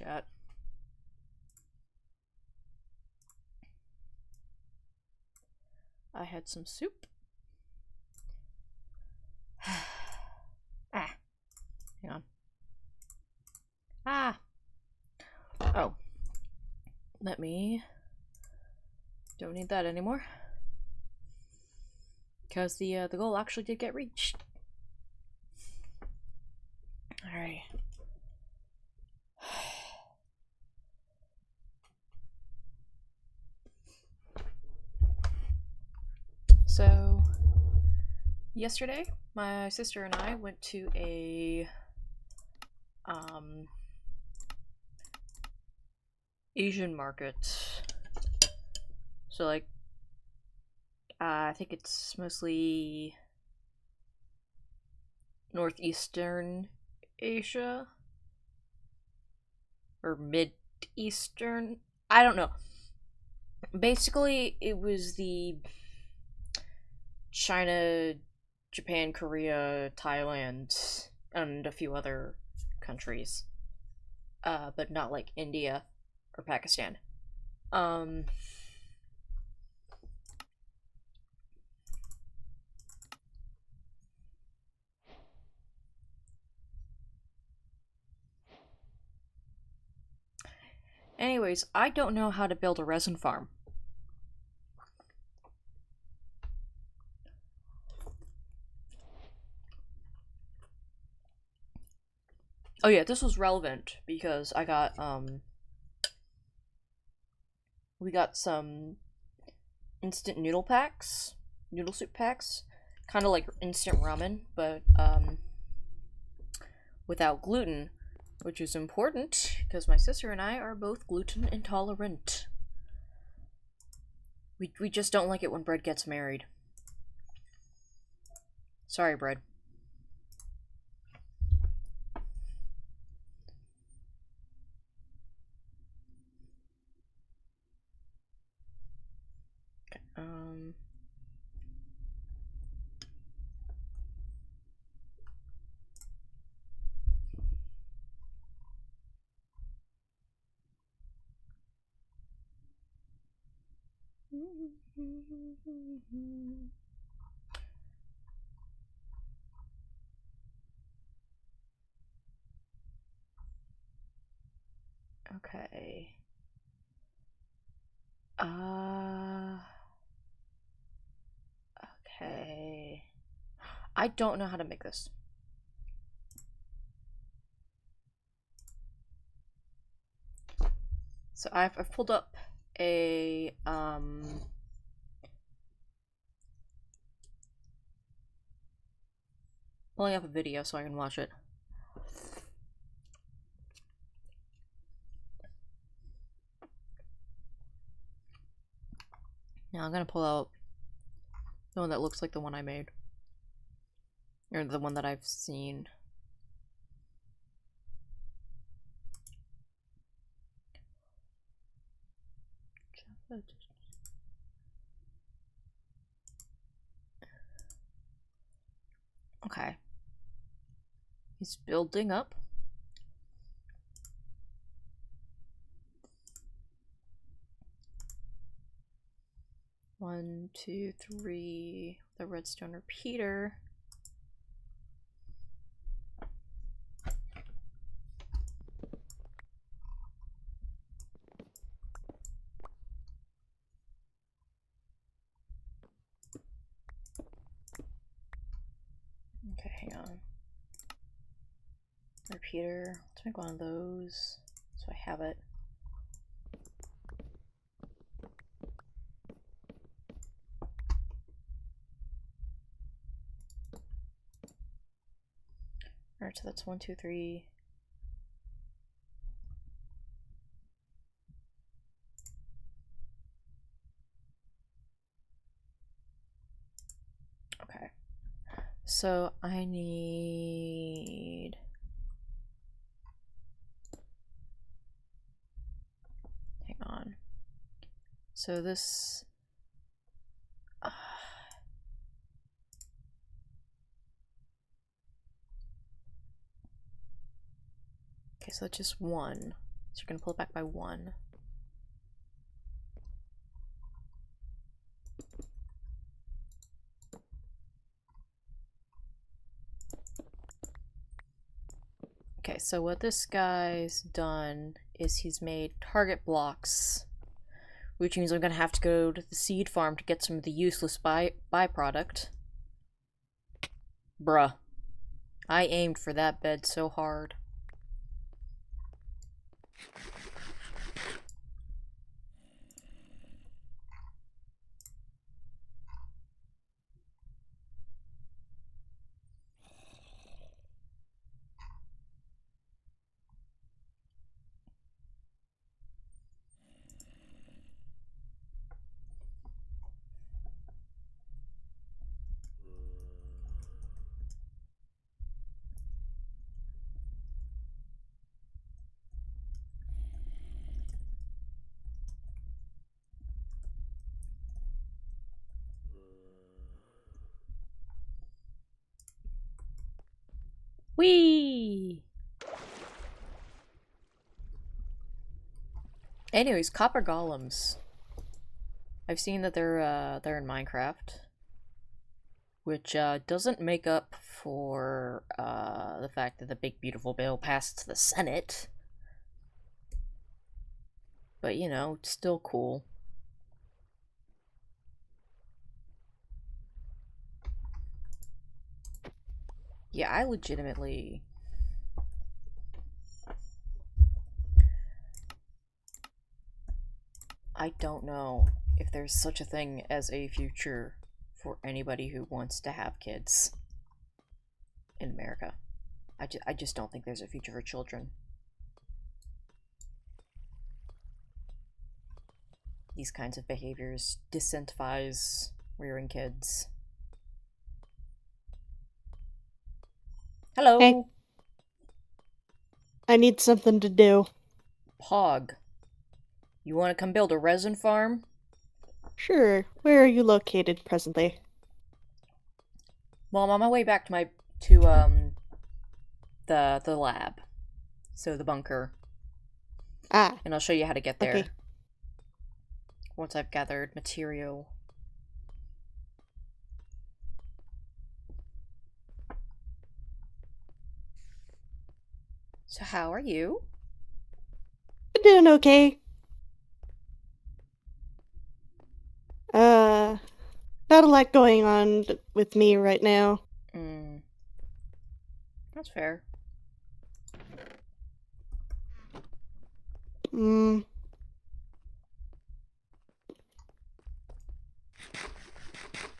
chat. I had some soup. Ah. Hang on. Ah. Oh. Let me... Don't need that anymore. Because the goal actually did get reached. Alright. So, yesterday, my sister and I went to a Asian market. So, like, I think it's mostly northeastern Asia or mid-eastern. I don't know. Basically, it was the China, Japan, Korea, Thailand, and a few other countries. But not like India or Pakistan. Anyways, I don't know how to build a resin farm. Oh yeah, this was relevant because I got, we got some instant noodle packs, noodle soup packs, kind of like instant ramen, but, without gluten, which is important because my sister and I are both gluten intolerant. We just don't like it when bread gets married. Sorry, bread. Okay, okay. Okay. I don't know how to make this. So I've pulled up a pulling up a video so I can watch it. Now I'm gonna pull out the one that looks like the one I made. Or the one that I've seen. Okay. He's building up. One, two, three. The redstone repeater. Okay, hang on. Repeater. Let's make one of those so I have it. Alright, so that's 1, 2, 3. Okay. So I need... Hang on. So this... Okay, so that's just one. So you're gonna pull it back by 1. Okay, so what this guy's done is he's made target blocks, which means I'm gonna have to go to the seed farm to get some of the useless byproduct. Bruh. I aimed for that bed so hard. Whee! Anyways, copper golems. I've seen that they're in Minecraft, which doesn't make up for the fact that the big beautiful bill passed the Senate. But you know, it's still cool. Yeah, I legitimately... I don't know if there's such a thing as a future for anybody who wants to have kids in America. I just don't think there's a future for children. These kinds of behaviors disincentivize rearing kids. Hello! Hey. I need something to do. Pog. You want to come build a resin farm? Sure. Where are you located presently? Well, I'm on my way back to the lab. So the bunker. Ah. And I'll show you how to get there. Okay. Once I've gathered material. So how are you? I'm doing okay. Not a lot going on with me right now. That's fair.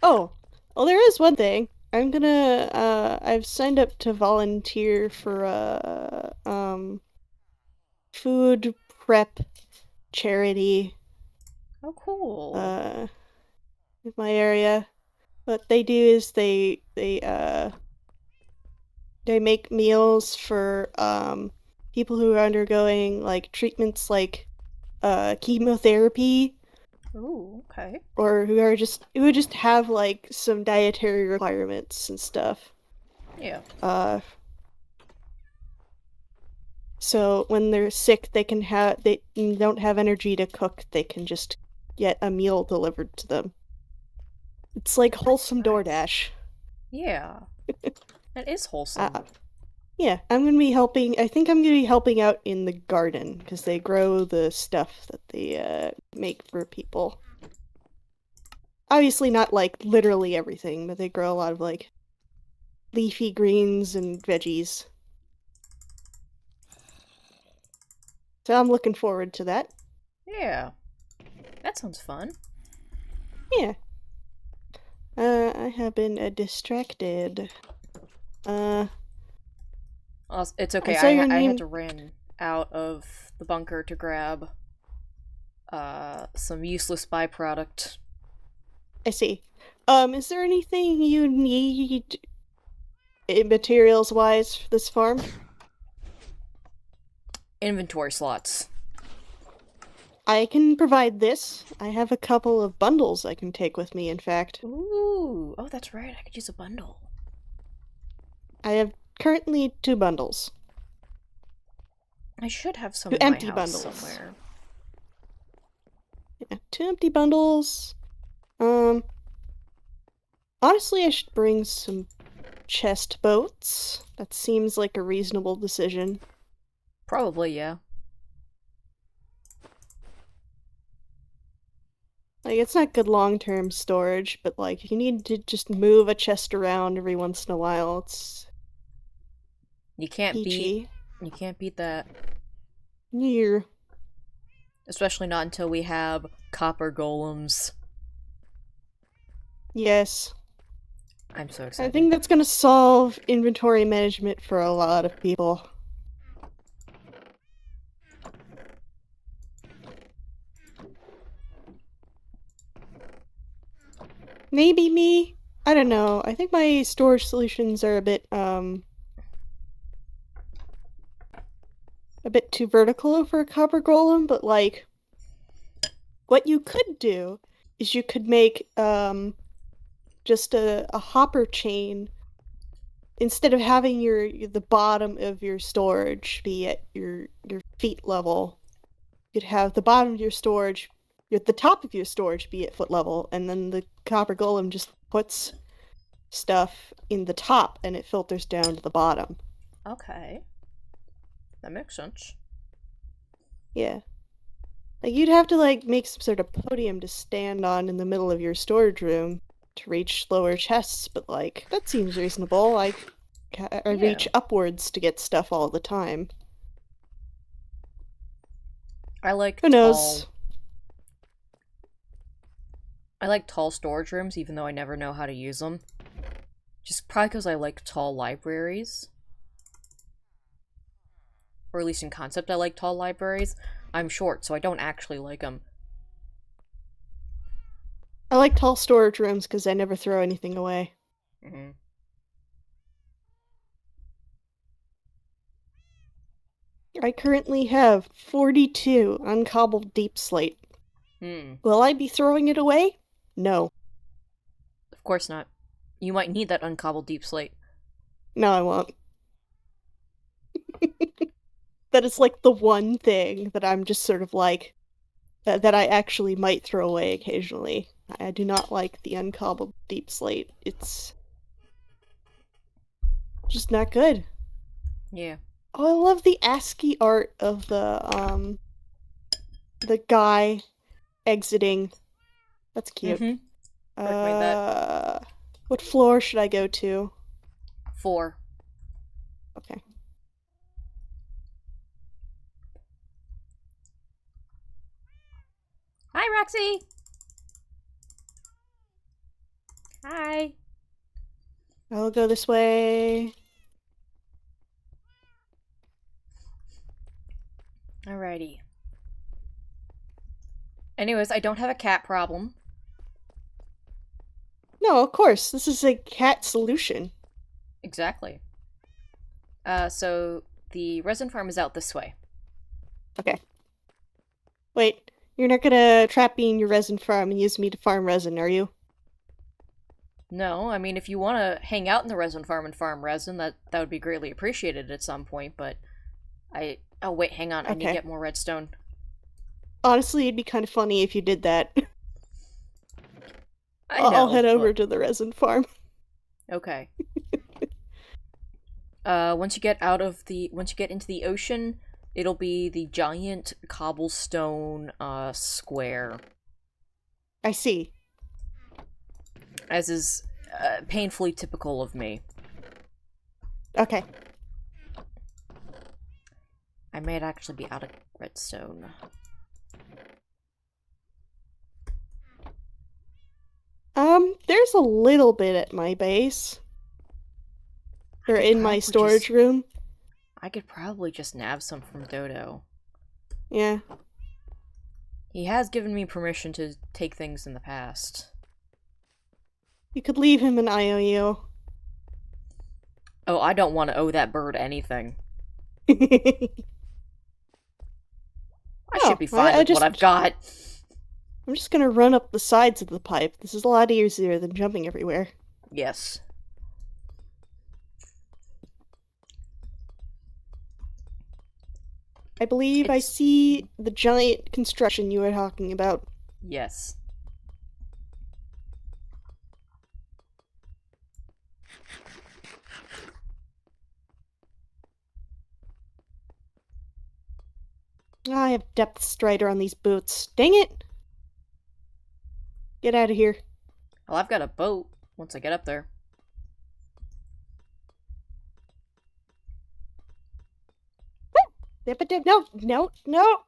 Oh. Well, there is one thing. I'm gonna, I've signed up to volunteer for food prep charity. Oh, cool. In my area. What they do is they make meals for, people who are undergoing, like, treatments like, chemotherapy. Ooh, okay. Or who just have, like, some dietary requirements and stuff. Yeah. So when they're sick, they don't have energy to cook, they can just get a meal delivered to them. It's like wholesome DoorDash. Yeah. That is wholesome. Yeah, I'm gonna be helping. I think I'm gonna be helping out in the garden because they grow the stuff that they make for people. Obviously, not like literally everything, but they grow a lot of like leafy greens and veggies. So I'm looking forward to that. Yeah. That sounds fun. Yeah. I have been distracted. It's okay. I had to run out of the bunker to grab some useless byproduct. I see. Is there anything you need materials-wise for this farm? Inventory slots. I can provide this. I have a couple of bundles I can take with me, in fact. Ooh. Oh, that's right. I could use a bundle. I have currently 2 bundles. I should have some 2 in my empty house bundles. somewhere. Yeah, 2 empty bundles. Honestly, I should bring some chest boats. That seems like a reasonable decision. Probably, yeah. Like, it's not good long-term storage, but, like, if you need to just move a chest around every once in a while, it's You can't beat peachy. that. Near. Especially not until we have copper golems. Yes. I'm so I excited. think that's gonna solve inventory management for a lot of people. Maybe me? I don't know. I think my storage solutions are a bit too vertical for a copper golem, but like what you could do is you could make just a hopper chain. Instead of having the bottom of your storage be at your feet level, you'd have the bottom of your storage, the top of your storage be at foot level, and then the copper golem just puts stuff in the top and it filters down to the bottom. Okay. That makes sense. Yeah. Like, you'd have to, like, make some sort of podium to stand on in the middle of your storage room to reach lower chests, but, like, that seems reasonable. Like, I reach upwards to get stuff all the time. I like Who knows? I like tall storage rooms, even though I never know how to use them. Just probably because I like tall libraries. Or at least in concept I like tall libraries. I'm short, so I don't actually like them. I like tall storage rooms because I never throw anything away. Mm-hmm. I currently have 42 uncobbled deep slate. Will I be throwing it away? No. Of course not. You might need that uncobbled deep slate. No, I won't. That is like the one thing that I'm just sort of like, that I actually might throw away occasionally. I do not like the uncobbled deep slate. It's just not good. Yeah. Oh, I love the ASCII art of the guy exiting. That's cute. Mm-hmm. Rick made that. What floor should I go to? 4. Okay. Hi, Roxy! Hi! I'll go this way. Alrighty. Anyways, I don't have a cat problem. No, of course. This is a cat solution. Exactly. So the resin farm is out this way. Okay. Wait, you're not gonna trap me in your resin farm and use me to farm resin, are you? No, I mean, if you want to hang out in the resin farm and farm resin, that would be greatly appreciated at some point, but Oh, wait, hang on. I need to get more redstone. Honestly, it'd be kind of funny if you did that. I'll head over to the resin farm. Okay. Once you get into the ocean, it'll be the giant cobblestone square. I see. As is painfully typical of me. Okay. I might actually be out of redstone. There's a little bit at my base. Or in my storage room. I could probably just nab some from Dodo. Yeah. He has given me permission to take things in the past. You could leave him an IOU. Oh, I don't want to owe that bird anything. I should be fine with what I've got. I'm just gonna run up the sides of the pipe. This is a lot easier than jumping everywhere. Yes. I believe I It's... see the giant construction you were talking about. Yes. I have depth strider on these boots. Dang it! Get out of here. Well, I've got a boat once I get up there. No, no, no!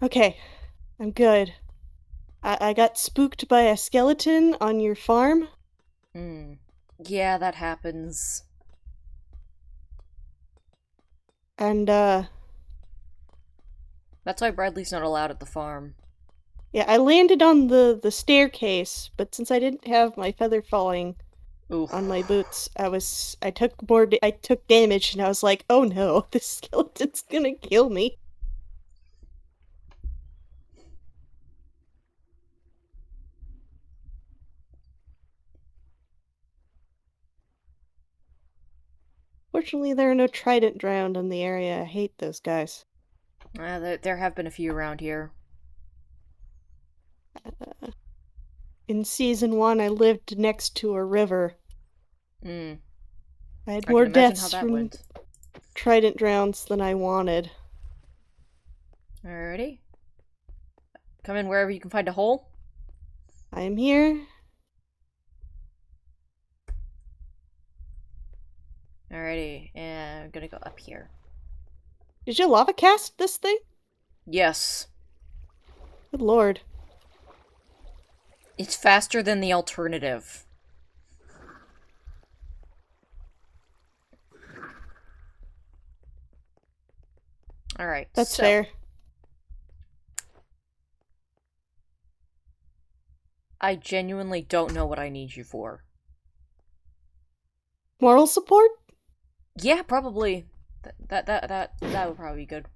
Okay, I'm good. I got spooked by a skeleton on your farm. Hmm. Yeah, that happens. And, That's why Bradley's not allowed at the farm. yeah, I landed on the staircase, but since I didn't have my feather falling Oof. on my boots, I took damage, and I was like, oh no, this skeleton's gonna kill me. Fortunately, there are no trident drowned in the area. I hate those guys. There have been a few around here. In season 1, I lived next to a river. Hmm. I had I can more imagine how deaths that from went. trident drowns than I wanted. Alrighty. Come in wherever you can find a hole. I am here. Alrighty, and I'm gonna go up here. Did you lava cast this thing? Yes. Good lord. It's faster than the alternative. Alright, That's so... fair. I genuinely don't know what I need you for. Moral support? Yeah, probably. That would probably be good.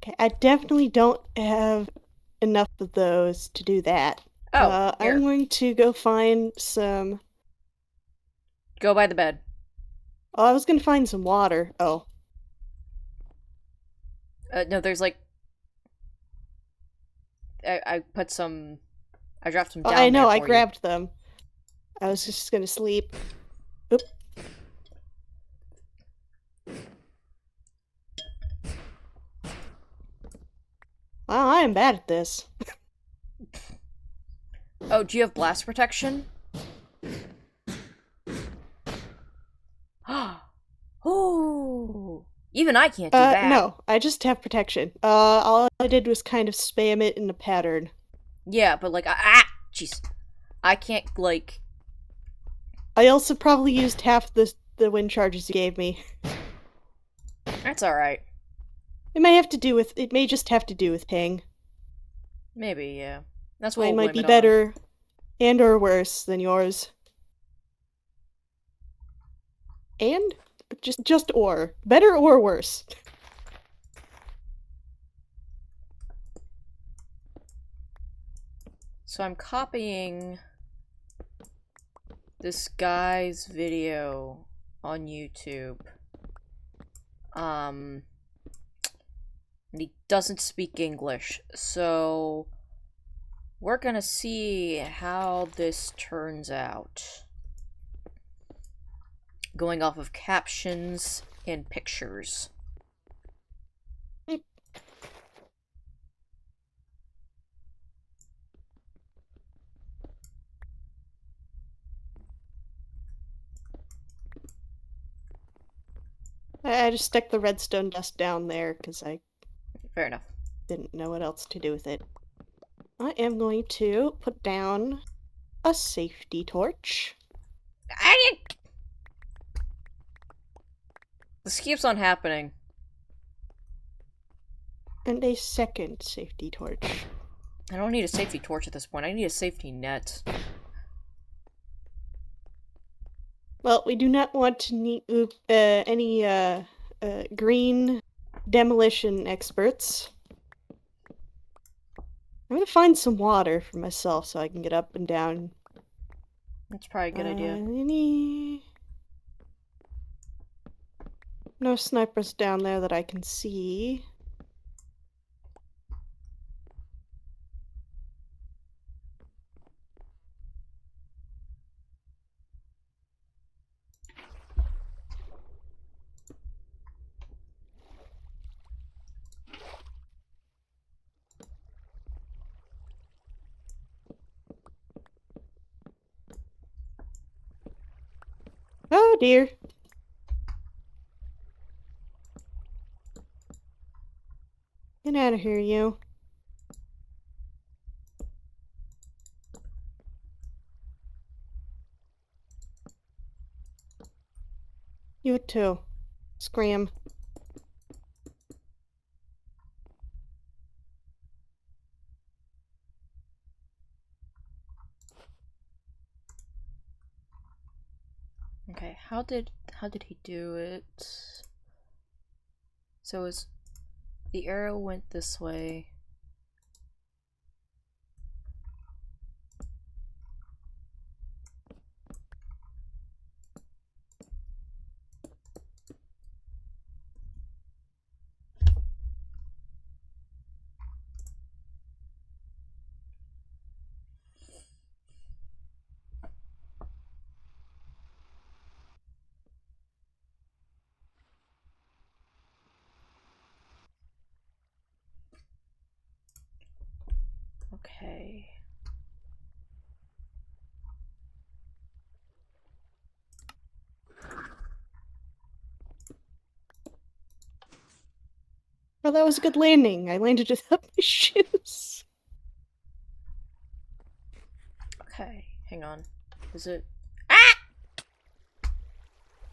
Okay, I definitely don't have enough of those to do that. Oh, I'm here. going to go find some... Go by the bed. Oh, I was gonna find some water. Oh. No, there's like... I put some... I dropped some Oh, I down there know, I for you. grabbed them. I was just gonna sleep. Oop. Wow, I am bad at this. Oh, do you have blast protection? Oh, even I can't do that. No, I just have protection. All I did was kind of spam it in a pattern. Yeah, but like, jeez, I can't like. I also probably used half the wind charges you gave me. That's all right. It may just have to do with ping. Maybe, yeah. That's what Mine we'll might blame be it on. better and or worse than yours. And just or. Better or worse. So I'm copying this guy's video on YouTube. And he doesn't speak English, so we're gonna see how this turns out. Going off of captions and pictures. I just stuck the redstone dust down there because I Fair enough. didn't know what else to do with it. I am going to put down a safety torch. This keeps on happening. And a second safety torch. I don't need a safety torch at this point. I need a safety net. Well, we do not want to need any green demolition experts. I'm gonna find some water for myself so I can get up and down. That's probably a good idea. No snipers down there that I can see. Oh dear. Get out of here, you. You too. Scram. Okay, how did he do it? So the arrow went this way. Okay. Well, that was a good landing. I landed without my shoes. Okay, hang on. Is it?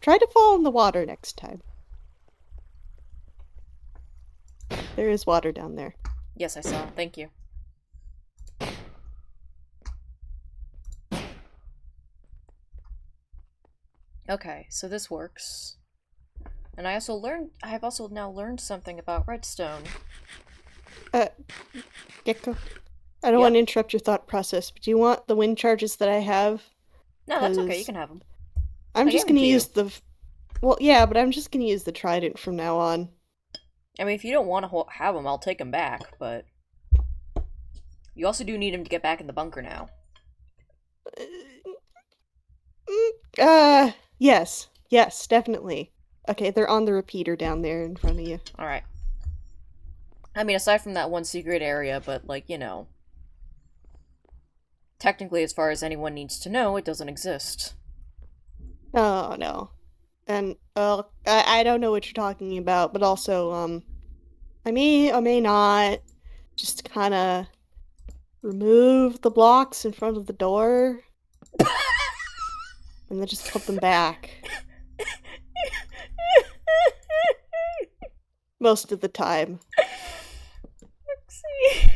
Try to fall in the water next time. There is water down there. Yes, I saw. Thank you. Okay, so this works. And I have also now learned something about redstone. Gecko. I don't want to interrupt your thought process, but do you want the wind charges that I have? No, that's okay. You can have them. I'm just gonna use the... Well, yeah, but I'm just gonna use the trident from now on. I mean, if you don't want to have them, I'll take them back, but... You also do need them to get back in the bunker now. Yes. Yes, definitely. Okay, they're on the repeater down there in front of you. Alright. I mean, aside from that one secret area, but, like, you know... Technically, as far as anyone needs to know, it doesn't exist. Oh, no. And, I don't know what you're talking about, but also, I may or may not just kind of remove the blocks in front of the door and then just put them back. Most of the time. Oopsie.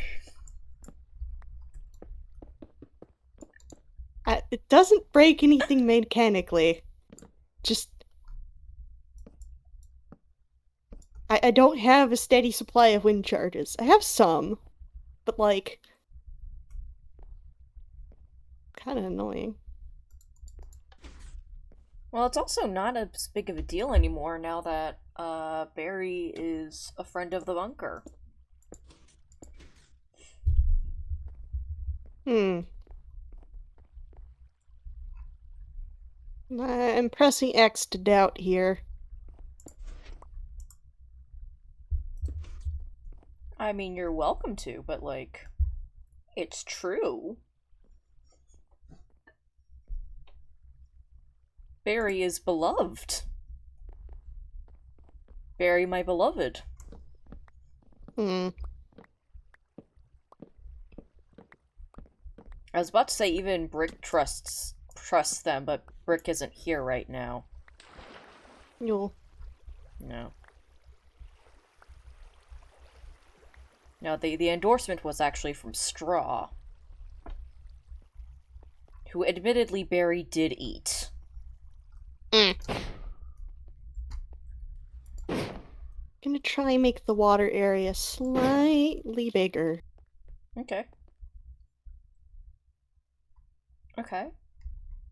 It doesn't break anything mechanically. Just... I don't have a steady supply of wind charges. I have some, but, like... kind of annoying. Well, it's also not as big of a deal anymore now that, Barry is a friend of the bunker. I'm pressing X to doubt here. I mean, you're welcome to, but, like, it's true. Barry is beloved. Barry, my beloved. I was about to say even Brick trusts them, but Brick isn't here right now. No. No. No, the endorsement was actually from Straw, who admittedly Barry did eat. Gonna try and make the water area slightly bigger. Okay. Okay.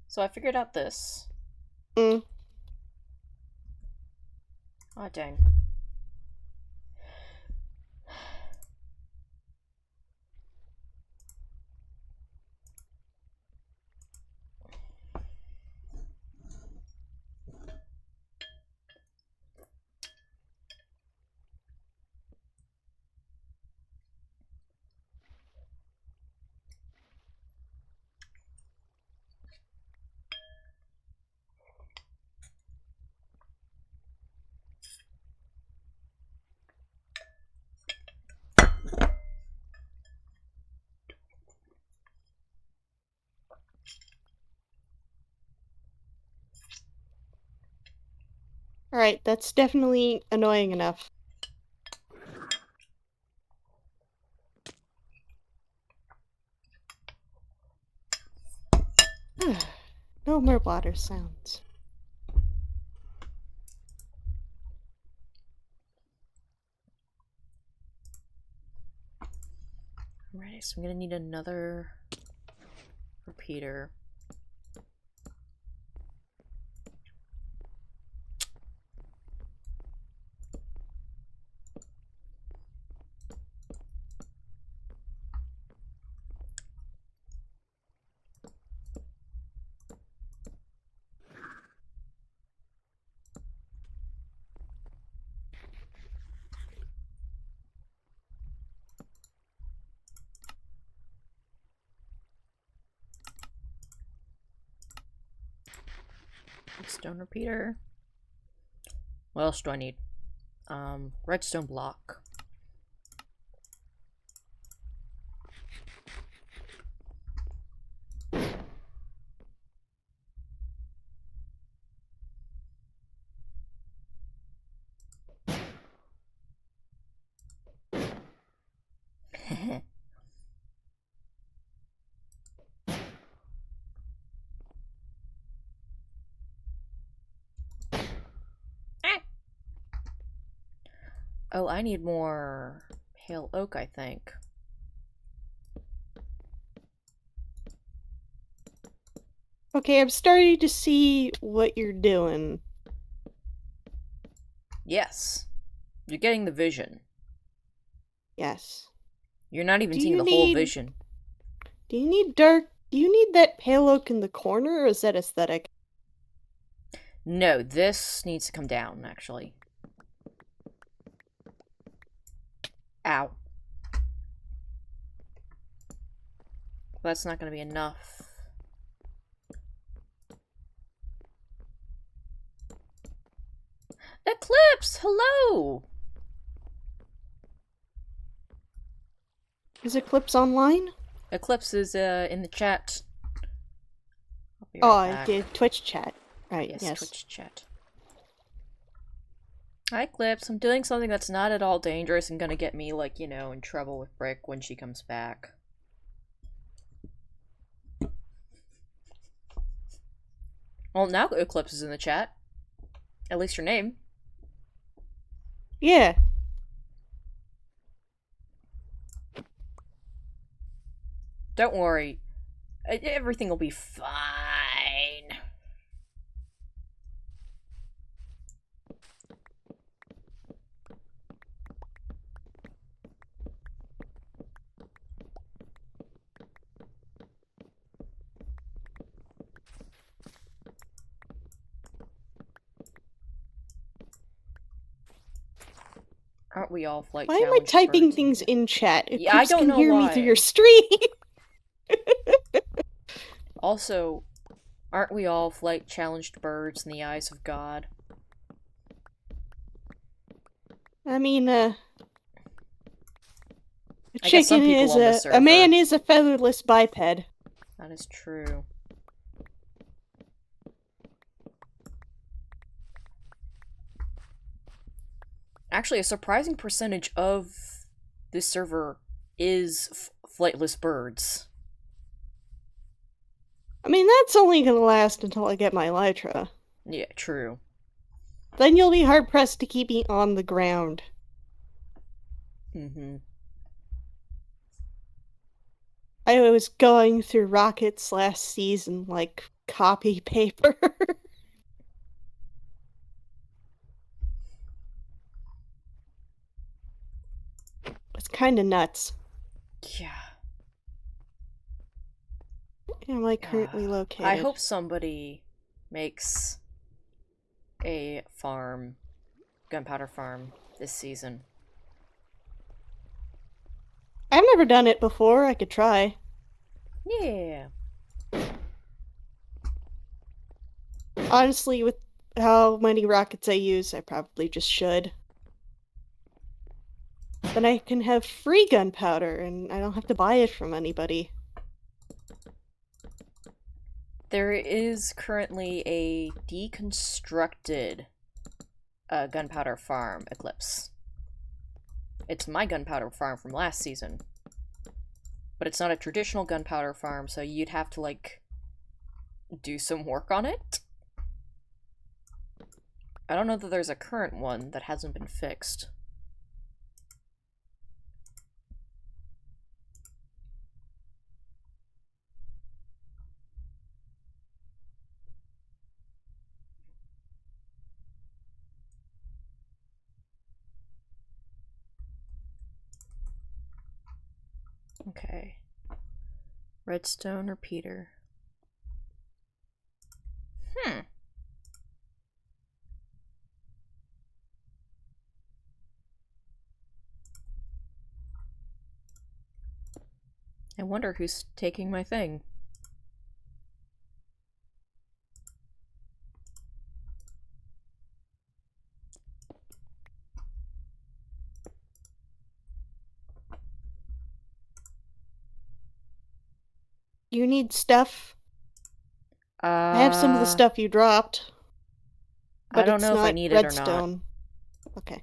So I figured out this. Mm. Oh, dang. Alright, that's definitely annoying enough. No more water sounds. Alright, so I'm gonna need another repeater. Redstone repeater. What else do I need? Redstone block. Oh, I need more pale oak, I think. Okay, I'm starting to see what you're doing. Yes. You're getting the vision. Yes. You're not even Do seeing you the whole need... vision. Do you need dark... Do you need that pale oak in the corner, or is that aesthetic? No, this needs to come down, actually. Ow. That's not going to be enough. Eclipse! Hello! Is Eclipse online? Eclipse is in the chat. I'll be Oh, right I back. did Twitch chat. Right, Yes, yes. Twitch chat. Hi, Eclipse. I'm doing something that's not at all dangerous and gonna get me, like, you know, in trouble with Brick when she comes back. Well, now Eclipse is in the chat. At least her name. Yeah. Don't worry. Everything will be fine. Aren't we all flight Why am I challenged typing birds things and... in chat? Yeah, I Eclipse don't can know hear me through your why. stream! Also, aren't we all flight challenged birds in the eyes of God? I mean, a I guess some chicken people is on the a server. man is a featherless biped. That is true. Actually, a surprising percentage of this server is flightless birds. I mean, that's only gonna last until I get my elytra. Yeah, true. Then you'll be hard-pressed to keep me on the ground. Mm-hmm. I was going through rockets last season like copy paper. It's kind of nuts. Yeah. Am I currently I located? hope somebody makes a farm, gunpowder farm, this season. I've never done it before. I could try. Yeah. Honestly, with how many rockets I use, I probably just should. Then I can have free gunpowder, and I don't have to buy it from anybody. There is currently a deconstructed gunpowder farm, Eclipse. It's my gunpowder farm from last season. But it's not a traditional gunpowder farm, so you'd have to, like, do some work on it. I don't know that there's a current one that hasn't been fixed. Okay. Redstone or Peter? Hmm. I wonder who's taking my thing. You need stuff? I have some of the Uh, stuff you dropped, I but don't it's know if I not need it or not. redstone. Okay.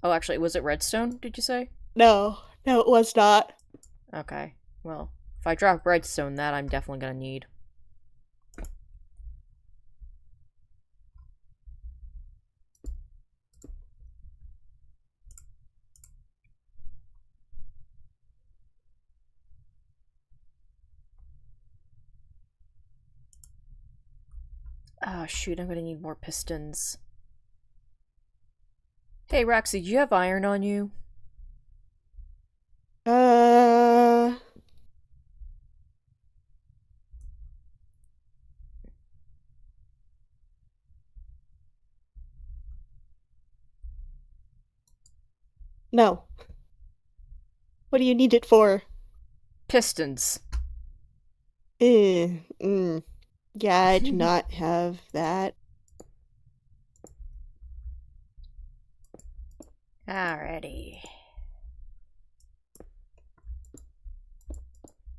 Oh, actually, was it redstone, did you say? No, it was not. Okay. Well, if I drop redstone, that I'm definitely gonna need. Oh, shoot, I'm gonna need more pistons. Hey, Roxy, do you have iron on you? Uh, no. What do you need it for? Pistons. Eh, yeah, I do not have that. Alrighty.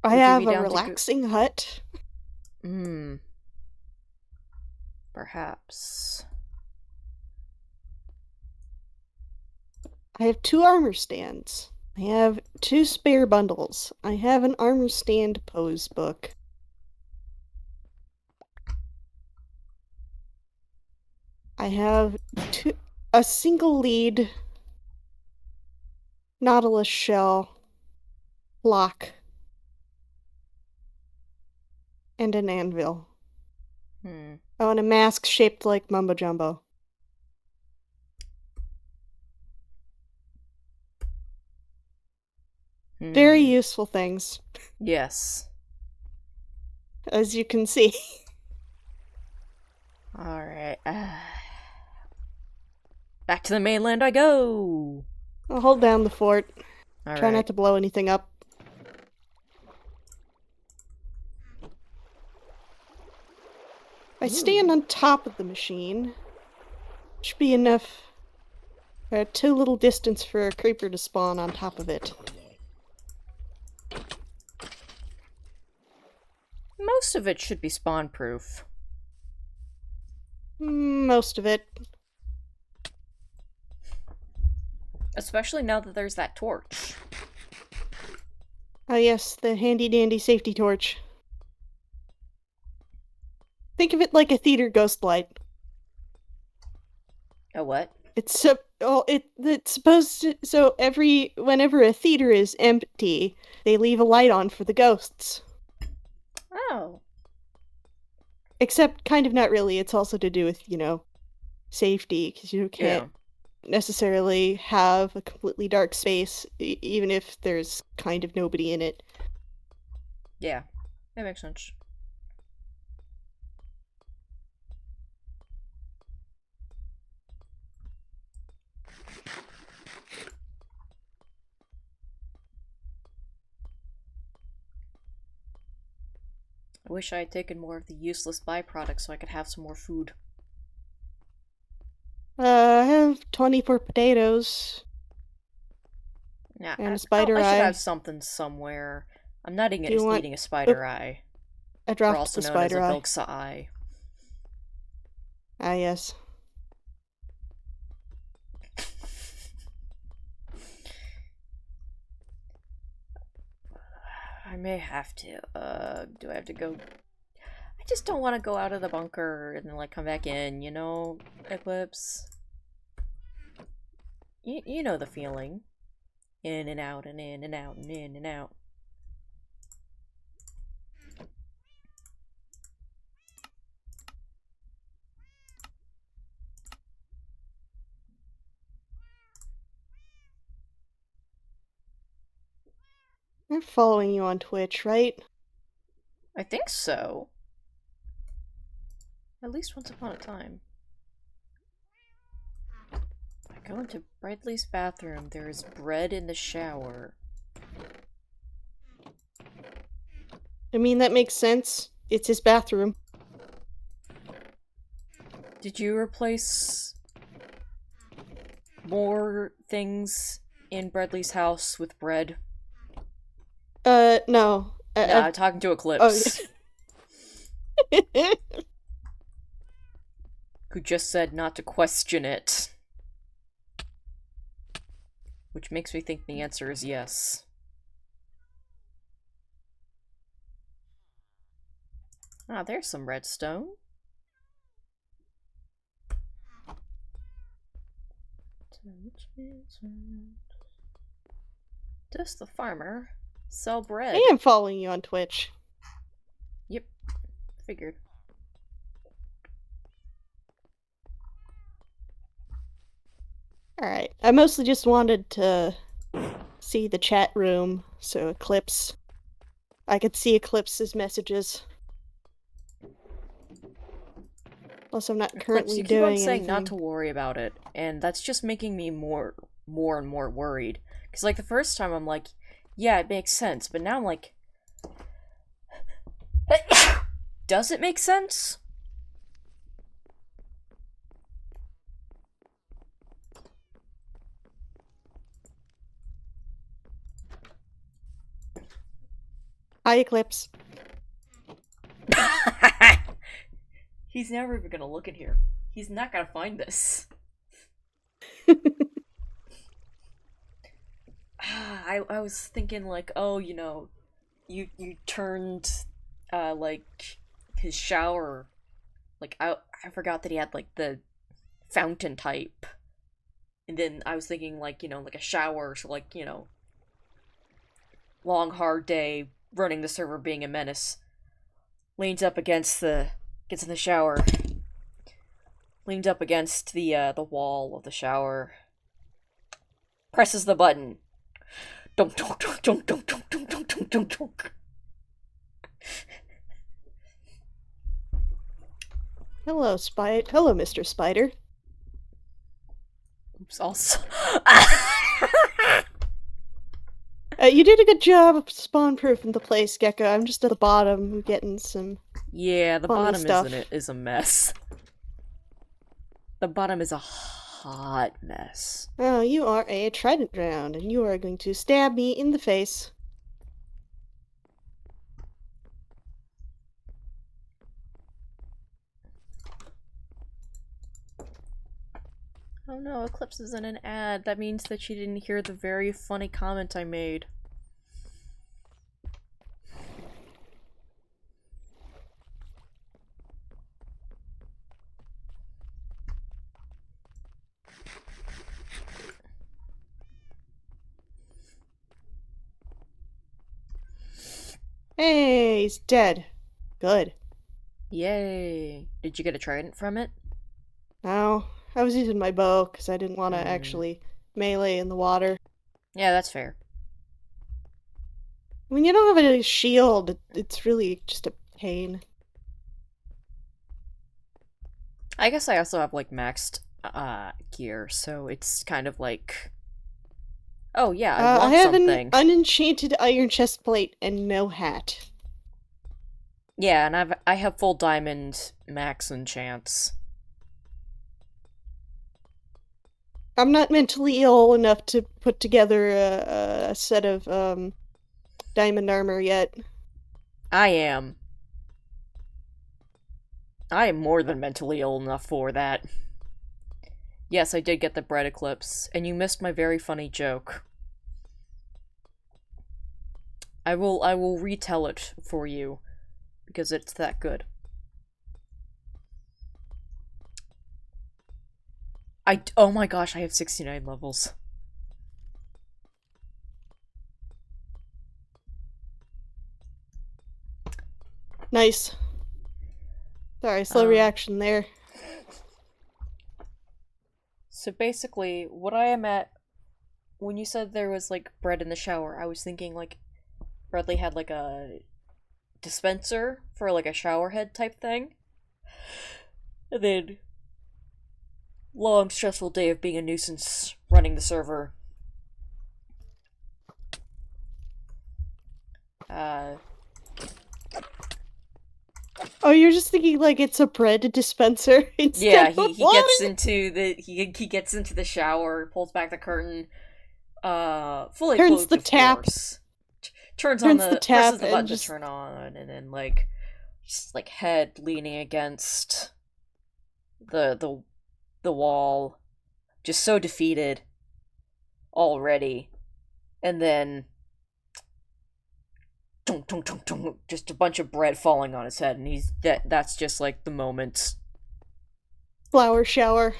I Would you be have a down to go? relaxing hut. Hmm. Perhaps. I have 2 armor stands. I have 2 spare bundles. I have an armor stand pose book. I have a single lead Nautilus shell block and an anvil. Hmm. Oh, and a mask shaped like Mumbo Jumbo. Very Hmm. useful things, Yes. as you can see. Alright. Back to the mainland I go! I'll hold down the fort. Try not Alright. to blow anything up. I stand on top of the machine. Should be enough. Too little distance for a creeper to spawn on top of it. Most of it should be spawn proof. Most of it. Especially now that there's that torch. Ah, yes, the handy dandy safety torch. Think of it like a theater ghost light. A what? It's supposed to, so whenever a theater is empty, they leave a light on for the ghosts. Oh. Except kind of not really. It's also to do with, safety, because you can't Yeah. necessarily have a completely dark space, even if there's kind of nobody in it. Yeah. That makes sense. I wish I had taken more of the useless byproducts so I could have some more food. I have 24 potatoes Yeah, and a spider I should have eye. something somewhere. I'm not Do you want eating a spider eye, I or dropped also the known as a spider eye? Vilxa eye. Ah, yes. I may have to. Do I have to go? I just don't want to go out of the bunker and then like come back in, Eclipse. You know the feeling. In and out and in and out and in and out. I'm following you on Twitch, right? I think so. At least once upon a time. I go into Bradley's bathroom. There is bread in the shower. I mean, that makes sense. It's his bathroom. Did you replace more things in Bradley's house with bread? No. No, I'm talking to Eclipse. Oh. Who just said not to question it. Which makes me think the answer is yes. Ah, there's some redstone. Does the farmer sell bread? I am following you on Twitch. Yep, figured. Alright. I mostly just wanted to see the chat room, so Eclipse. I could see Eclipse's messages. Plus, I'm not Eclipse, currently you keep on doing saying anything. not to worry about it, and that's just making me more and more worried. Because, like, the first time I'm like, yeah, it makes sense, but now I'm like, does it make sense? Hi, Eclipse. He's never even gonna look in here. He's not gonna find this. I was thinking like, oh, you turned like his shower, like I forgot that he had like the fountain type. And then I was thinking like, like a shower, so like, long hard day running the server being a menace. Leans up against gets in the shower. Leans up against the wall of the shower. Presses the button. Dunk dunk dunk dunk dunk dunk dunk dunk dunk dunk dunk. Hello, Hello, Mr. Spider. Oops, also. You did a good job of spawn-proofing the place, Gecko. I'm just at the bottom getting some Yeah, the funny bottom stuff. is a mess. The bottom is a hot mess. Oh, you are a trident round, and you are going to stab me in the face. Oh no, Eclipse is in an ad. That means that she didn't hear the very funny comment I made. May's dead. Good. Yay! Did you get a trident from it? Now, I was using my bow because I didn't want to actually melee in the water. Yeah, that's fair. When you don't have a shield, it's really just a pain. I guess I also have like maxed gear, so it's kind of like, oh yeah, I I want have an something. unenchanted iron chest plate and no hat. Yeah, and I have full diamond max enchants. I'm not mentally ill enough to put together a set of diamond armor yet. I am. I am more than mentally ill enough for that. Yes, I did get the bread eclipse, and you missed my very funny joke. I will retell it for you because it's that good. Oh my gosh, I have 69 levels. Nice. Sorry, slow reaction there. So basically, what I am at when you said there was like bread in the shower, I was thinking like Bradley had like a dispenser for like a shower head type thing. And then long stressful day of being a nuisance running the server. Oh, you're just thinking like it's a bread dispenser Yeah, instead of he water? gets into the he gets into the shower, pulls back the curtain, fully Turns clothed the of tap. course. Turns on Turns the the presses tap the and button just to turn on, and then like just like head leaning against the wall, just so defeated already, and then tung, tung, tung, tung, just a bunch of bread falling on his head, and that's just like the moment. flower shower.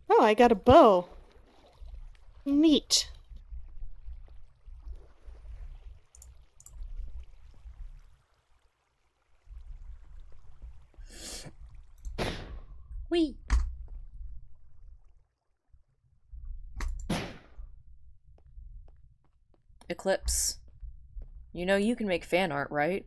Oh, I got a bow. Neat. Wee. Eclipse. You know you can make fan art, right?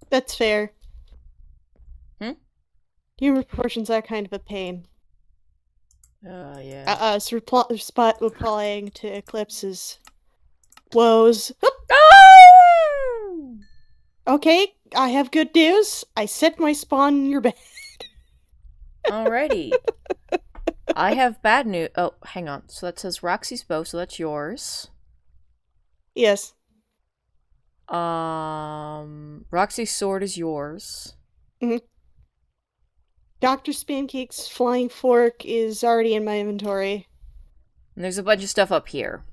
That's fair. Hmm? Human proportions are kind of a pain. Yeah. So replying to Eclipse's woes. Oop! Oh! Okay, I have good news. I set my spawn in your bed. Alrighty. I have bad news. Oh, hang on. So that says Roxy's bow, so that's yours. Yes. Roxy's sword is yours. Mm-hmm. Dr. Spancake's flying fork is already in my inventory. And there's a bunch of stuff up here.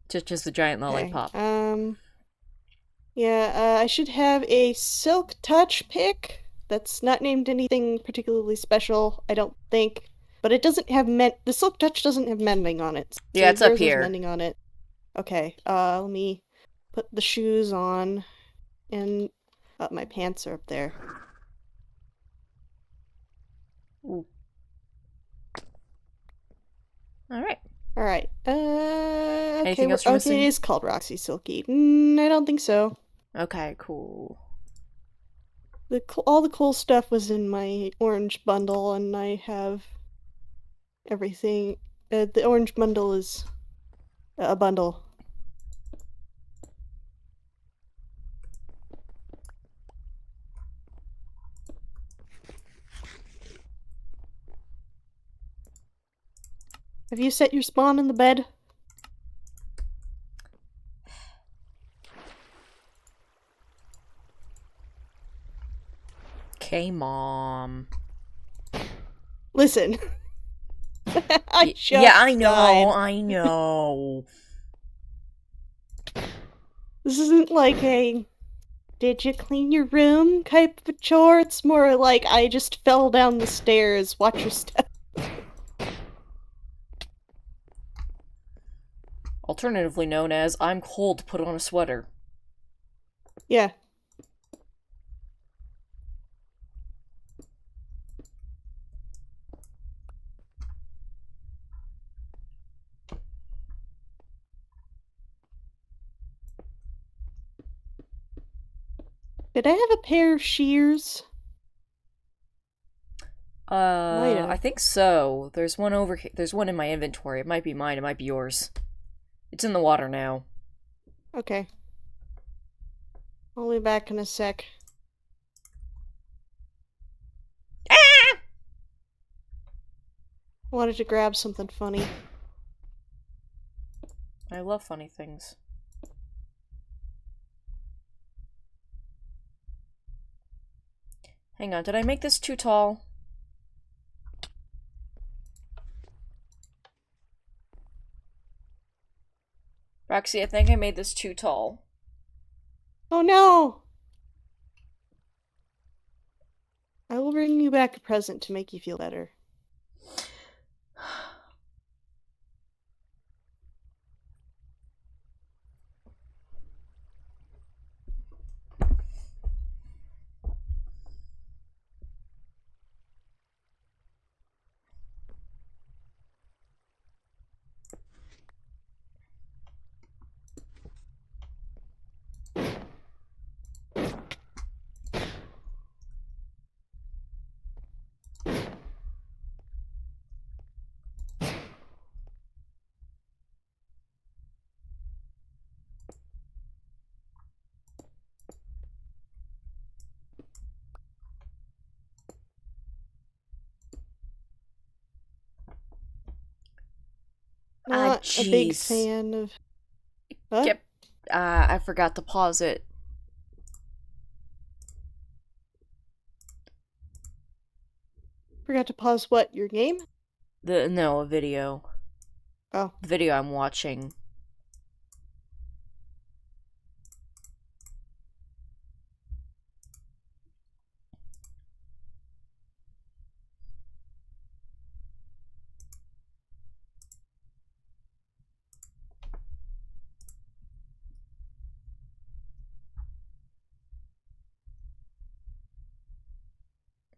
Just the giant Okay. lollipop. Yeah, I should have a Silk Touch pick. That's not named anything particularly special, I don't think. But it doesn't have the Silk Touch doesn't have mending on it. So Yeah, it's up yours has here. mending on it. Okay, let me put the shoes on. And my pants are up there. Ooh. Alright. Alright. Okay, Anything else you're okay, missing? it is called Roxy Silky. I don't think so. Okay, cool. All the cool stuff was in my orange bundle, and I have everything. The orange bundle is a bundle. Have you set your spawn in the bed? Okay, Mom. Listen. I just Yeah, I died. know, I know. This isn't like a did you clean your room type of a chore. It's more like I just fell down the stairs. Watch your step. Alternatively known as I'm cold, put on a sweater. Yeah. Did I have a pair of shears? Might I have. think so. There's one over here. There's one in my inventory. It might be mine, it might be yours. It's in the water now. Okay. I'll be back in a sec. Ah! I wanted to grab something funny. I love funny things. Hang on, did I make this too tall? Roxy, I think I made this too tall. Oh no! I will bring you back a present to make you feel better. Not a big Jeez. fan of... What? Yep. I forgot to pause it. Forgot to pause what? Your game? No, a video. Oh. The video I'm watching.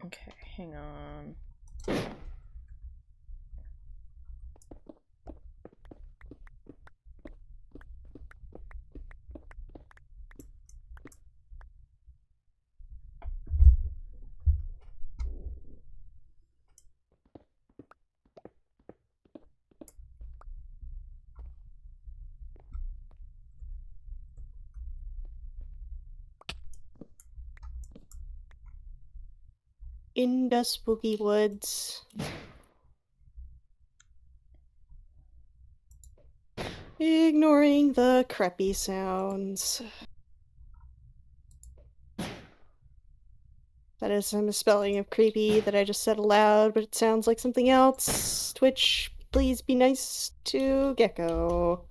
Okay, hang on. In the spooky woods. Ignoring the creepy sounds. That is a misspelling of creepy that I just said aloud, but it sounds like something else. Twitch, please be nice to Gecko.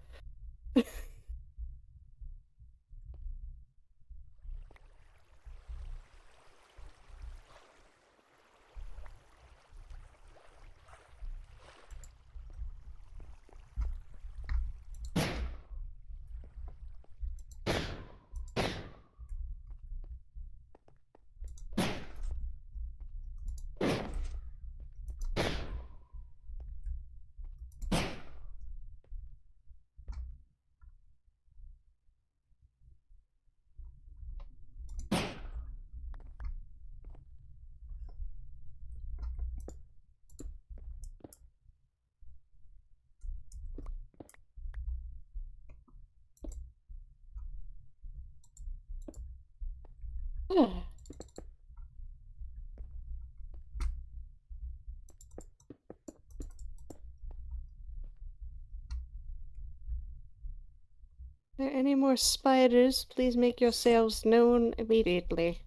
there any more spiders? Please make yourselves known immediately.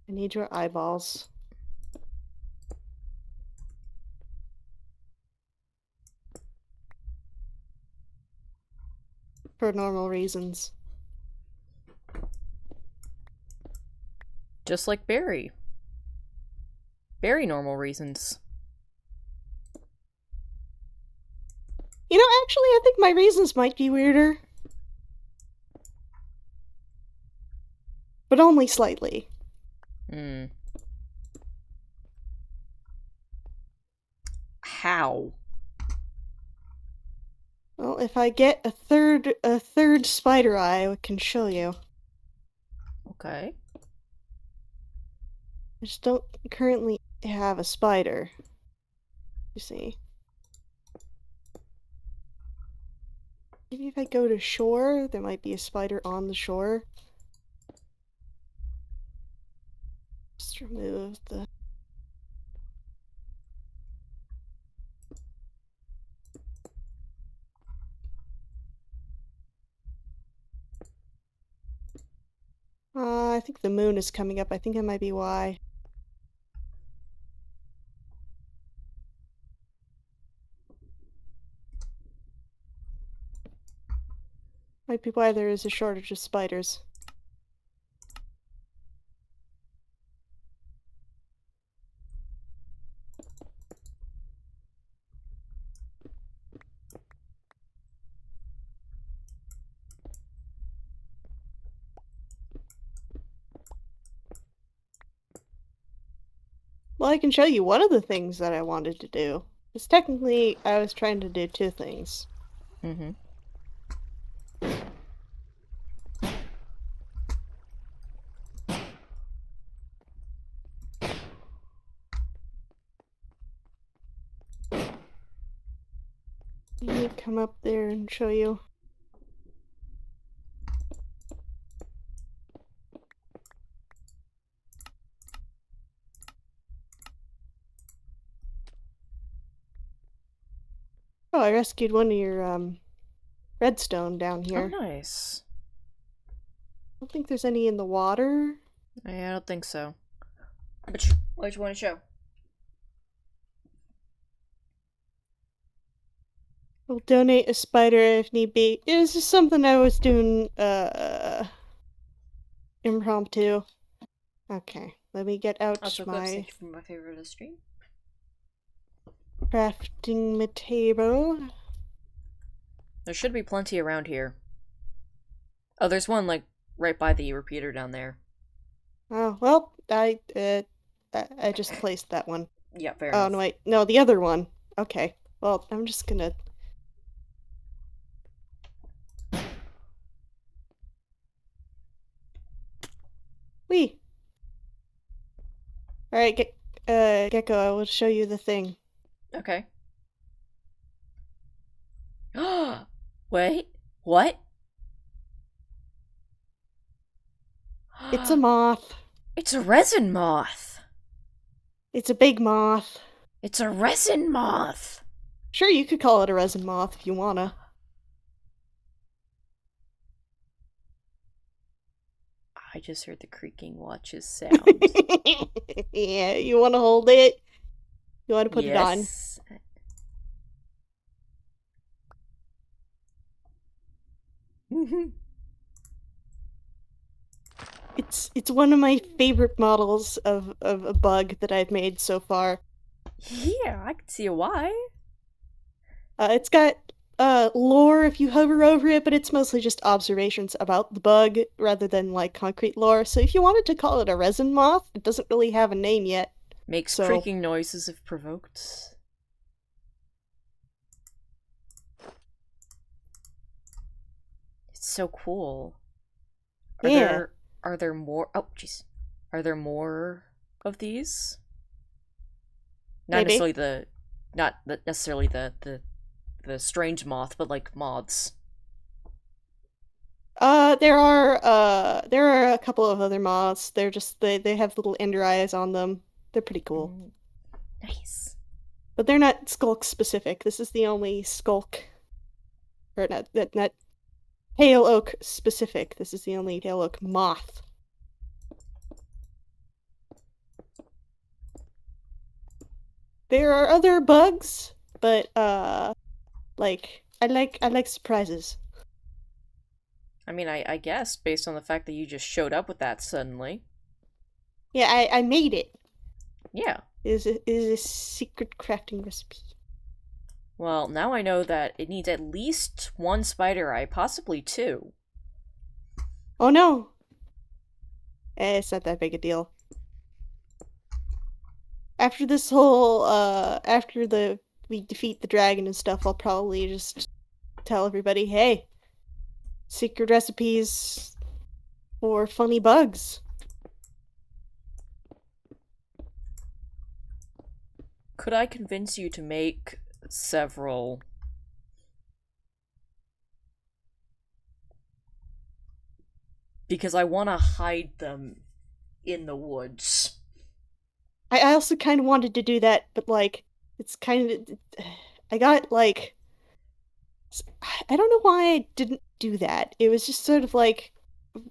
I need your eyeballs. For normal reasons. Just like Barry. Very normal reasons. You know, actually, I think my reasons might be weirder. But only slightly. Hmm. How? Well, if I get a third spider eye, I can show you. Okay. I just don't currently have a spider. You see. Maybe if I go to shore, there might be a spider on the shore. Just remove the... I think the moon is coming up. I think that might be why. Might be why there is a shortage of spiders. Well, I can show you one of the things that I wanted to do. Because technically, I was trying to do two things. Mm-hmm. Let me come up there and show you. Oh, I rescued one of your, redstone down Oh, here. nice. I don't think there's any in the water. I don't think so. Which one to show? We'll donate a spider if need be. It was just something I was doing, impromptu. Okay, let me get out Also, clips. my Thank you for my favorite of the stream. crafting table. There should be plenty around here. Oh, there's one, like, right by the repeater down there. Oh, well, I just placed that one. Yeah, fair Oh, enough. no, wait. No, the other one. Okay. Well, I'm just gonna... Whee! Alright, Gecko, I will show you the thing. Okay. Wait, what? It's a moth. It's a resin moth. It's a big moth. It's a resin moth. Sure, you could call it a resin moth if you wanna. I just heard the creaking watches sound. Yeah, you wanna hold it? You wanna put it on? Yes. It's one of my favorite models of a bug that I've made so far. Yeah, I can see a why. It's got lore if you hover over it, but it's mostly just observations about the bug rather than like concrete lore. So if you wanted to call it a resin moth, it doesn't really have a name yet. Makes So creaking noises if provoked. It's so cool. yeah, Are there more? Oh, jeez. Are there more of these? Not maybe. necessarily the strange moth, but like moths. There are a couple of other moths. They have little ender eyes on them. They're pretty cool. Mm, nice. But they're not skulk specific. This is the only skulk, or not pale oak specific. This is the only pale oak moth. There are other bugs, but like I like surprises. I mean, I guess based on the fact that you just showed up with that suddenly. Yeah, I made it. Yeah. It is a secret crafting recipe. Well, now I know that it needs at least one spider eye, possibly two. Oh no, it's not that big a deal. After this whole after the we defeat the dragon and stuff, I'll probably just tell everybody, hey, secret recipes for funny bugs. Could I convince you to make several? Because I want to hide them in the woods. I also kind of wanted to do that, but like it's kind of I got like I don't know why I didn't do that. It was just sort of like,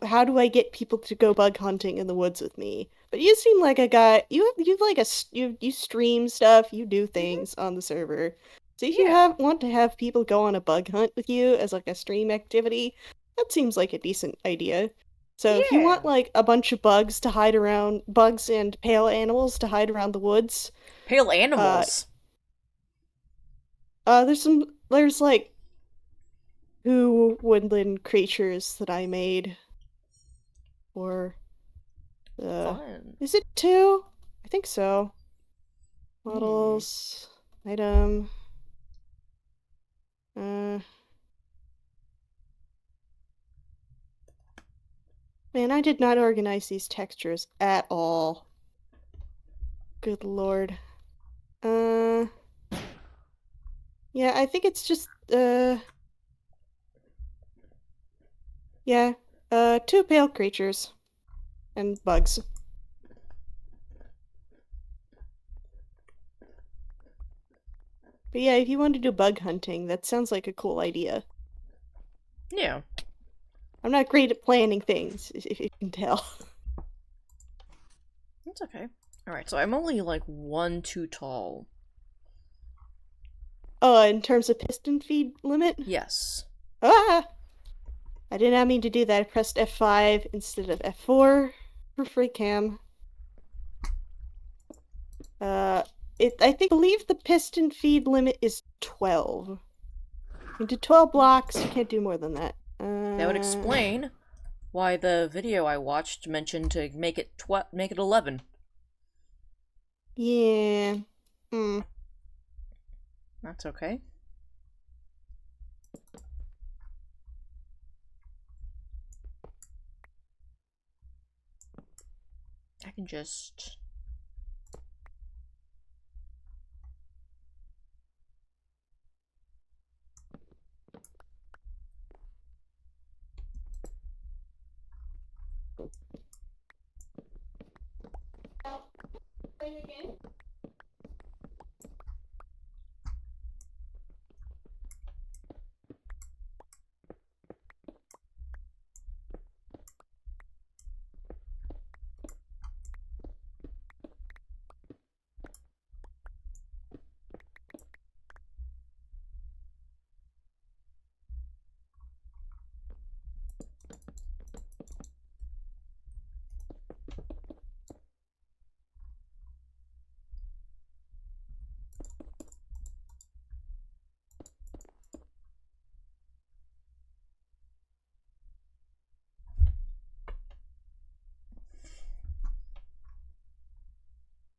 how do I get people to go bug hunting in the woods with me? But you seem like a guy. You like you stream stuff. You do Mm-hmm. things on the server. So if you Yeah. have want to have people go on a bug hunt with you as like a stream activity, that seems like a decent idea. So if you want Yeah. like a bunch of bugs to hide around, bugs and pale animals to hide around the woods, Pale uh, animals. there's like two woodland creatures that I made, or Fun. is it two? I think so. Hmm. Models, item, uh, man, I did not organize these textures at all. Good lord. Uh, yeah, I think it's just, yeah, two pale creatures and bugs. But yeah, if you want to do bug hunting, that sounds like a cool idea. Yeah. I'm not great at planning things, if you can tell. It's okay. Alright, so I'm only like one too tall. Oh, in terms of piston feed limit? Yes. Ah! I did not mean to do that. I pressed F5 instead of F4 for free cam. Uh, I believe the piston feed limit is 12. You do 12 blocks, you can't do more than that. That would explain why the video I watched mentioned to make it 11. Yeah. Hmm. That's okay. I can just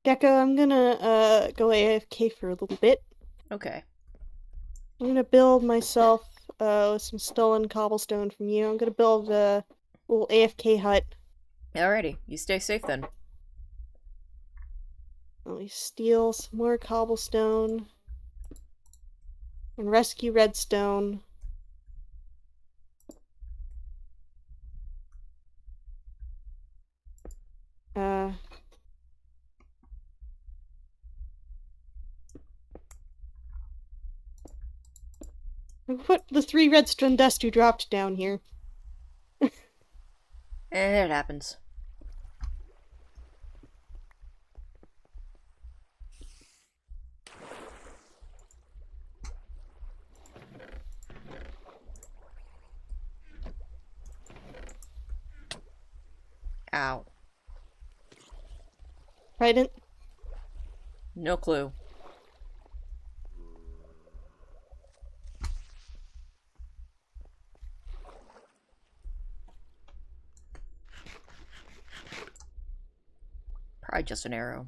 Gecko, I'm gonna go AFK for a little bit. okay. I'm gonna build myself with some stolen cobblestone from you. I'm gonna build a little AFK hut. Alrighty, you stay safe then. Let me steal some more cobblestone and rescue redstone. Put the 3 redstone dust you dropped down here. It happens. Ow. Trident? No clue. Probably just an arrow.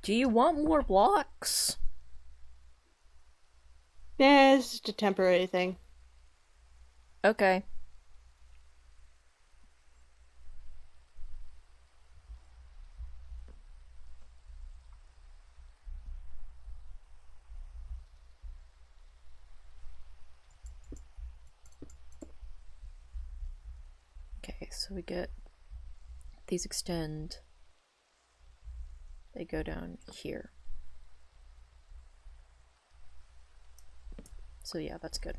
Do you want more blocks? Nah, it's just a temporary thing. Okay. Okay, so we get these extend. They go down here. So yeah, that's good.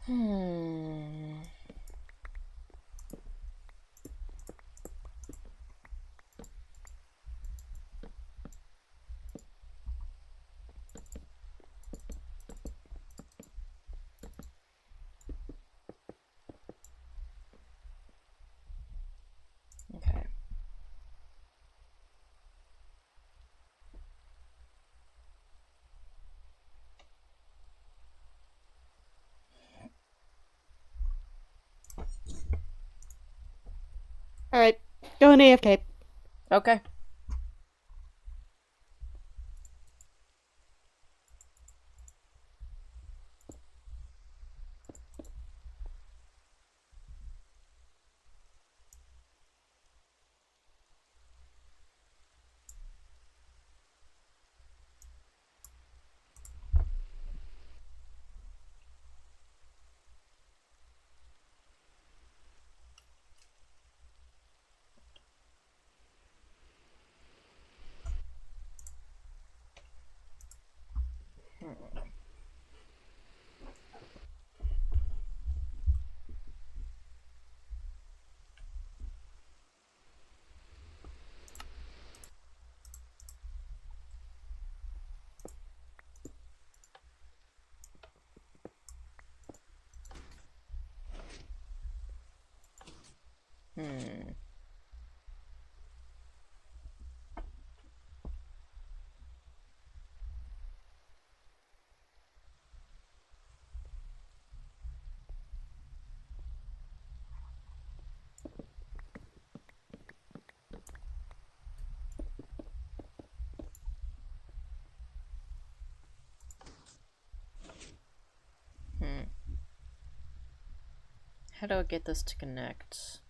Hmm. Okay. Alright, going AFK. Okay. Hmm. Hmm. How do I get this to connect?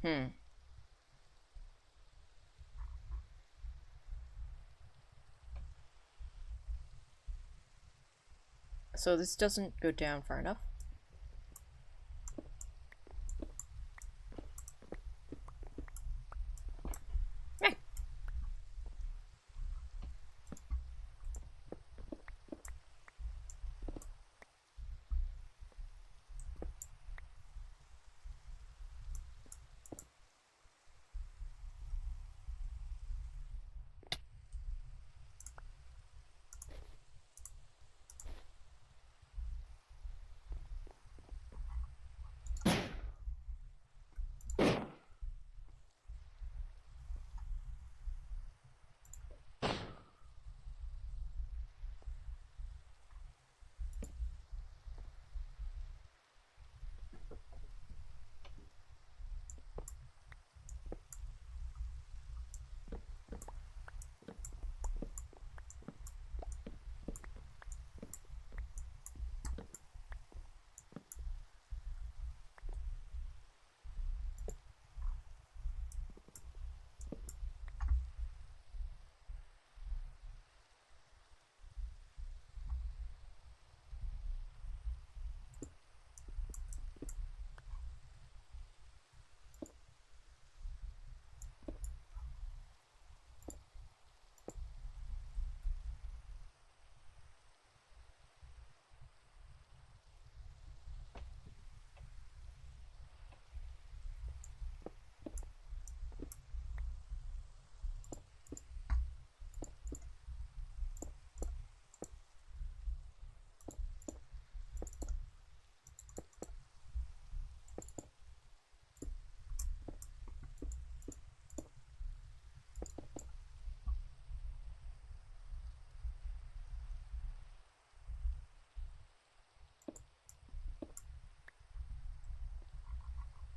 Hmm. So this doesn't go down far enough. Eh.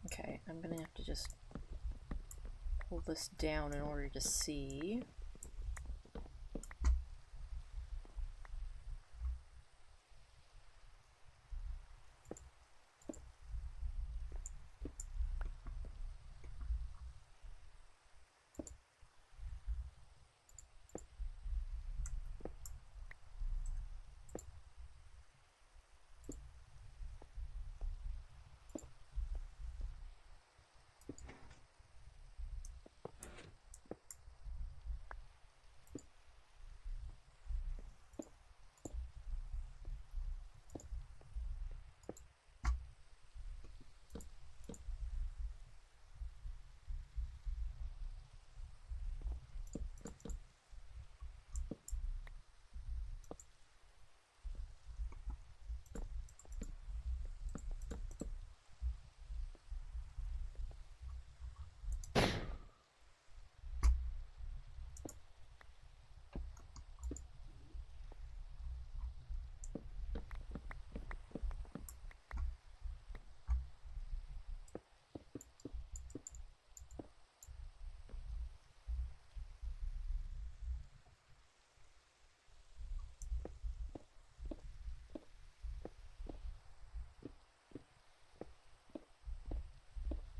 Okay, I'm gonna have to just pull this down in order to see.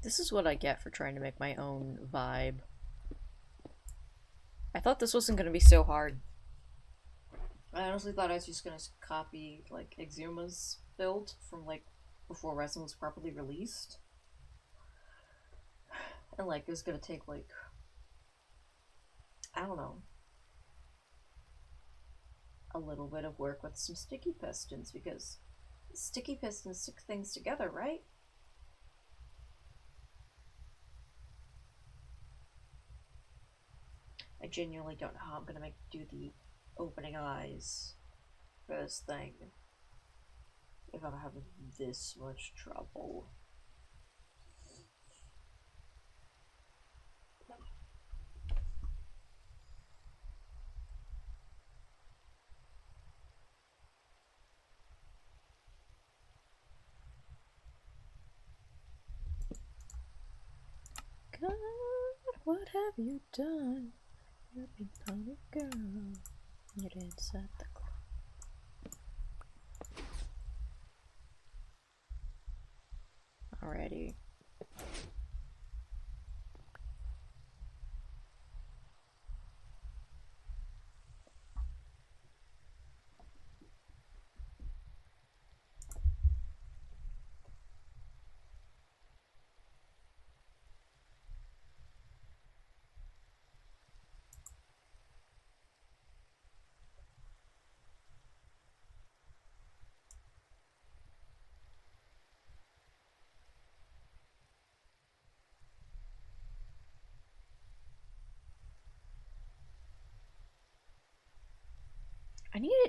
This is what I get for trying to make my own vibe. I thought this wasn't gonna be so hard. I honestly thought I was just gonna copy, like, Exuma's build from, like, before Resin was properly released. And, like, it was gonna take, like, I don't know, a little bit of work with some sticky pistons, because sticky pistons stick things together, right? I genuinely don't know how I'm gonna do the opening eyes for this thing if I'm having this much trouble. God, what have you done? You've been on a girl. You're inside the closet. Alrighty.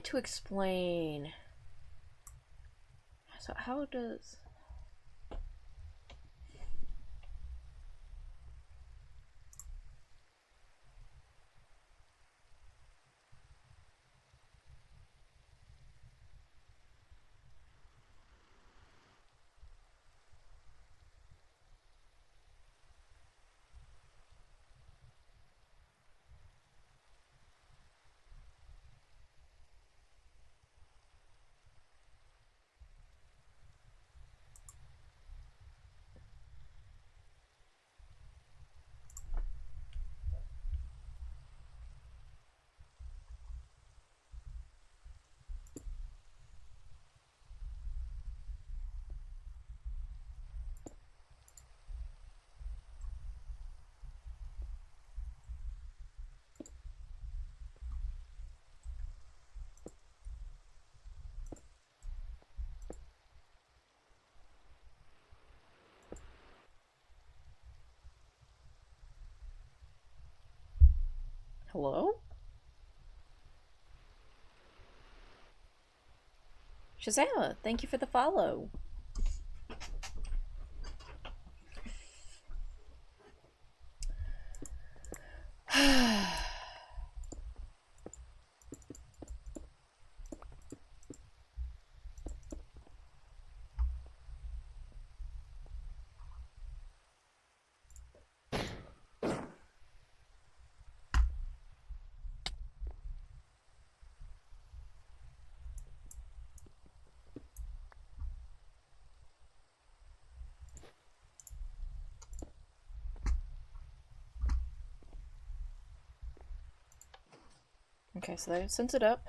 it to explain. So how does... Hello? Shazama, thank you for the follow. Okay, so that sends it up.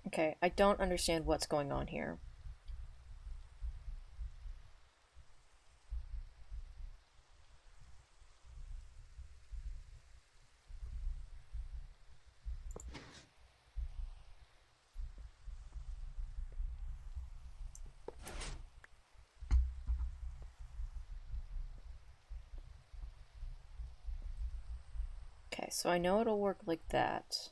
Okay, I don't understand what's going on here. Okay, so I know it'll work like that.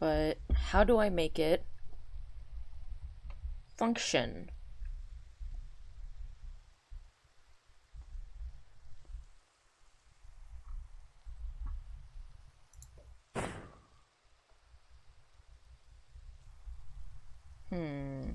But how do I make it function? Hmm.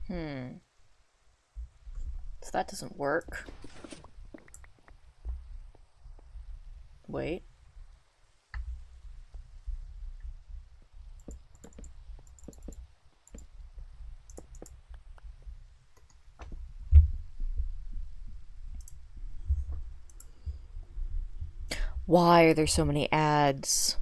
Hmm. So that doesn't work. Wait. Why are there so many ads?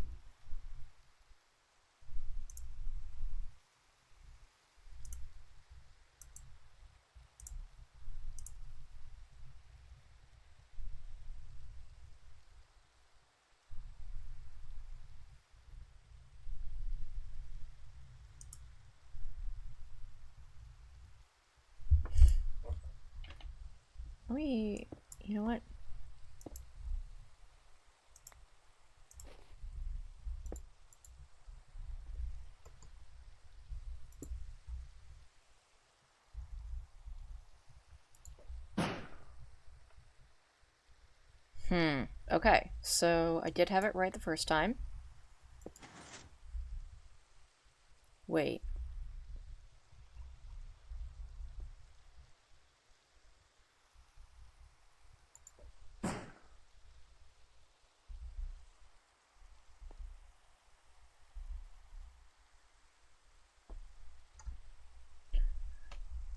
Let me... You know what? Okay, so I did have it right the first time. Wait.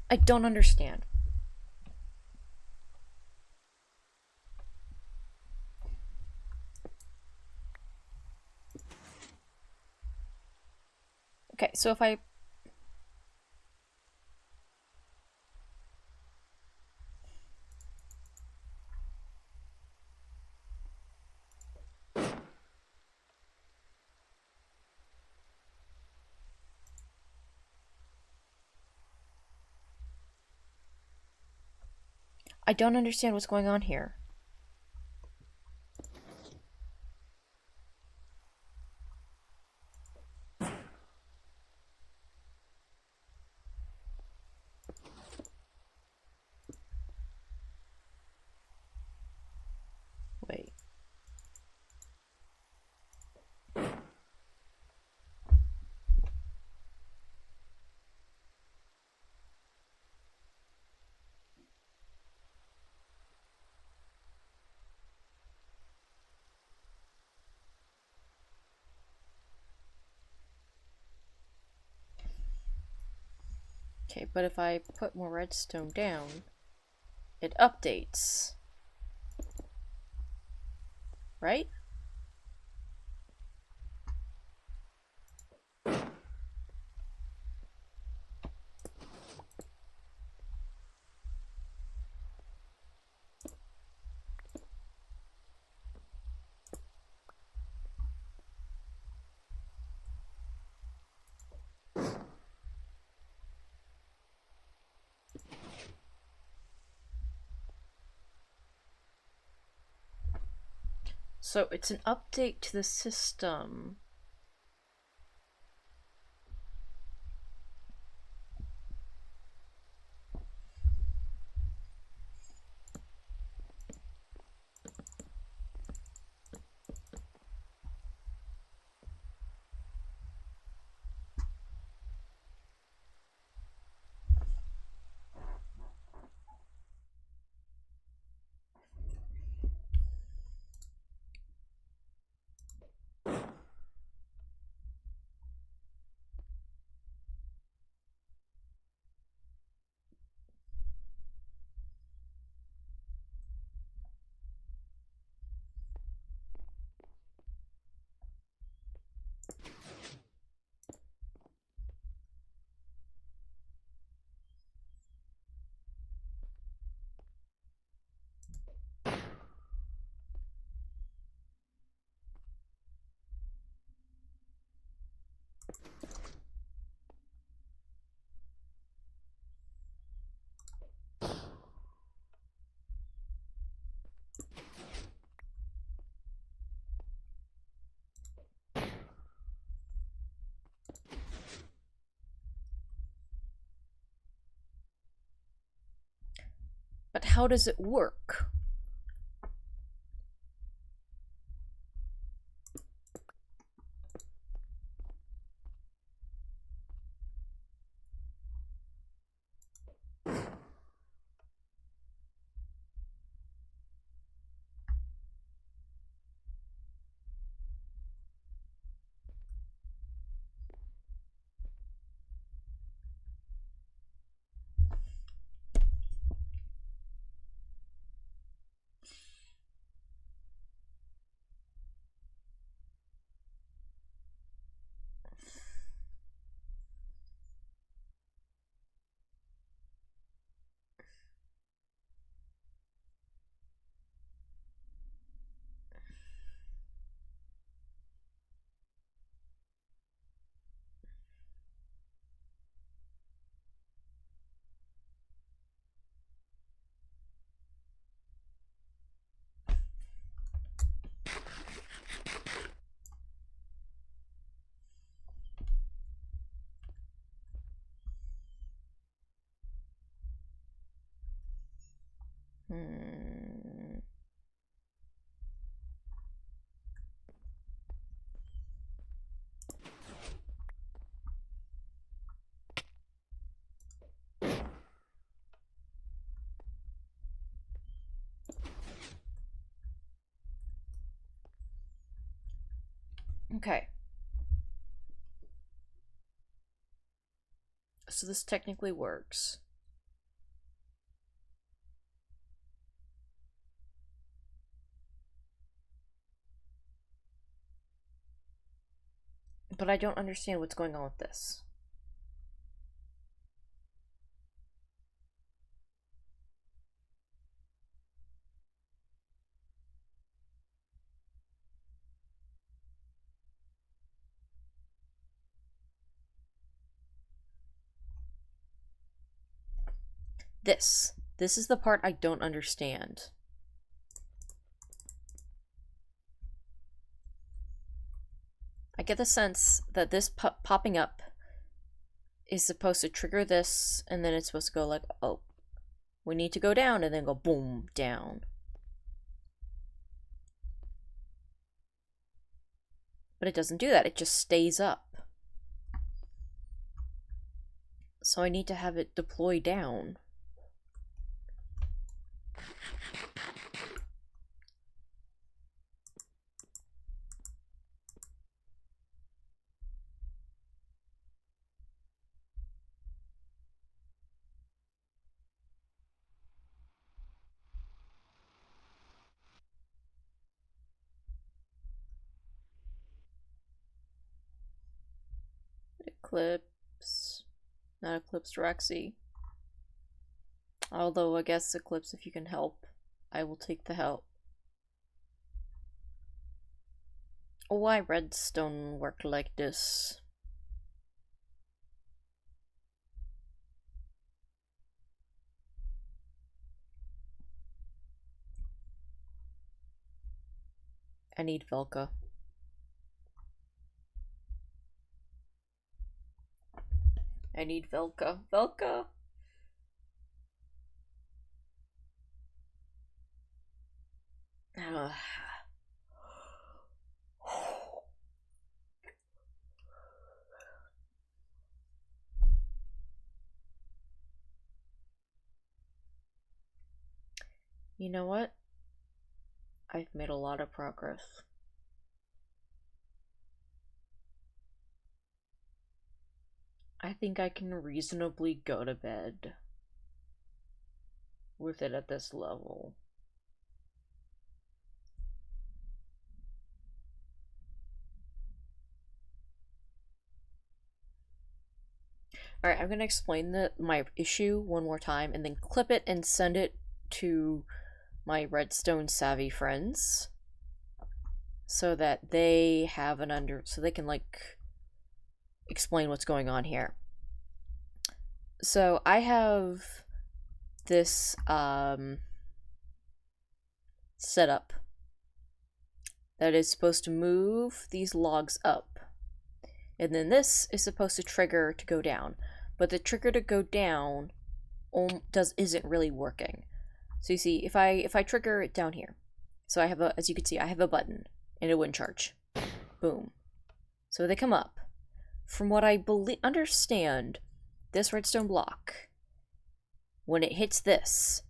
I don't understand. Okay, so if I... I don't understand what's going on here. Wait. Okay, but if I put more redstone down, it updates. Right? So it's an update to the system. But how does it work? Hmm. Okay. So this technically works. But I don't understand what's going on with this. This is the part I don't understand. I get the sense that this popping up is supposed to trigger this, and then it's supposed to go like, oh, we need to go down, and then go boom, down. But it doesn't do that, it just stays up. So I need to have it deploy down. Eclipse. Not Eclipse Rexy. Although I guess Eclipse, if you can help, I will take the help. Why redstone work like this? I need Velka. I need Velka. Velka! You know what? I've made a lot of progress. I think I can reasonably go to bed with it at this level. Alright, I'm gonna explain my issue one more time and then clip it and send it to my redstone savvy friends so that they have so they can like explain what's going on here. So I have this setup that is supposed to move these logs up, and then this is supposed to trigger to go down, but the trigger to go down isn't really working. So you see, if I trigger it down here, so I have as you can see, I have a button and it wouldn't charge. Boom. So they come up. From what I understand, this redstone block, when it hits this,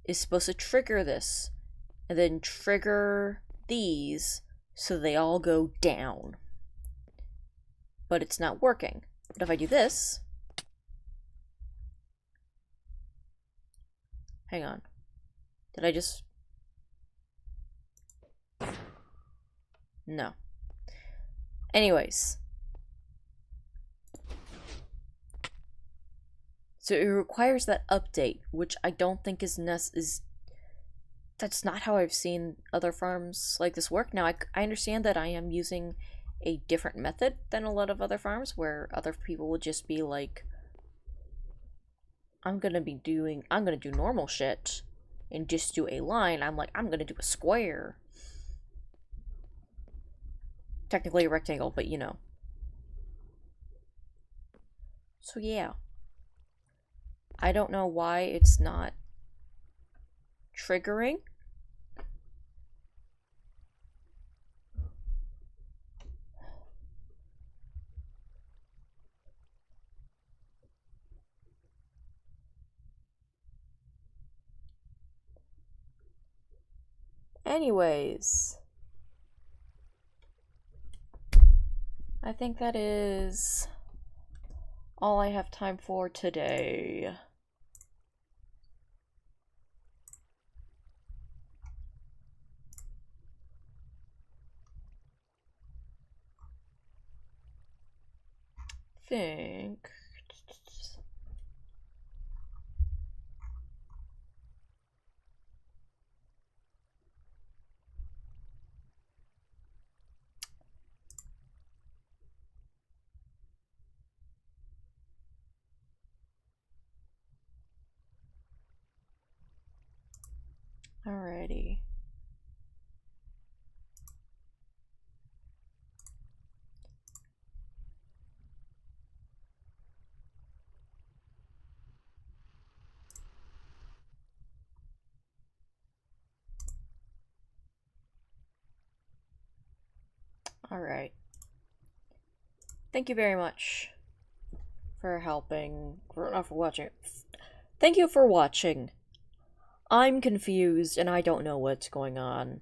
is supposed to trigger this, and then trigger these so they all go down. But it's not working. But if I do this, hang on. Did I just... No. Anyways. So it requires that update, which I don't think is that's not how I've seen other farms like this work. Now, I understand that I am using a different method than a lot of other farms, where other people would just be like, I'm gonna do normal shit and just do a line. I'm like, I'm gonna do a square. Technically a rectangle, but you know. So yeah. I don't know why it's not triggering. Anyways, I think that is all I have time for today. Think. Alrighty. Alright. Thank you very much for helping. Not for watching. Thank you for watching. I'm confused and I don't know what's going on.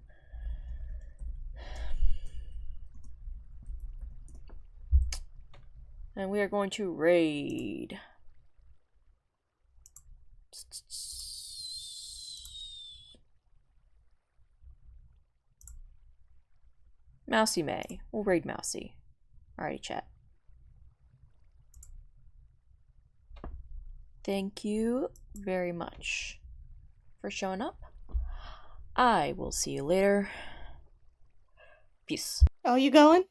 And we are going to raid. Mousy May. We'll raid Mousy. Alrighty, chat. Thank you very much for showing up. I will see you later. Peace. Oh, you going?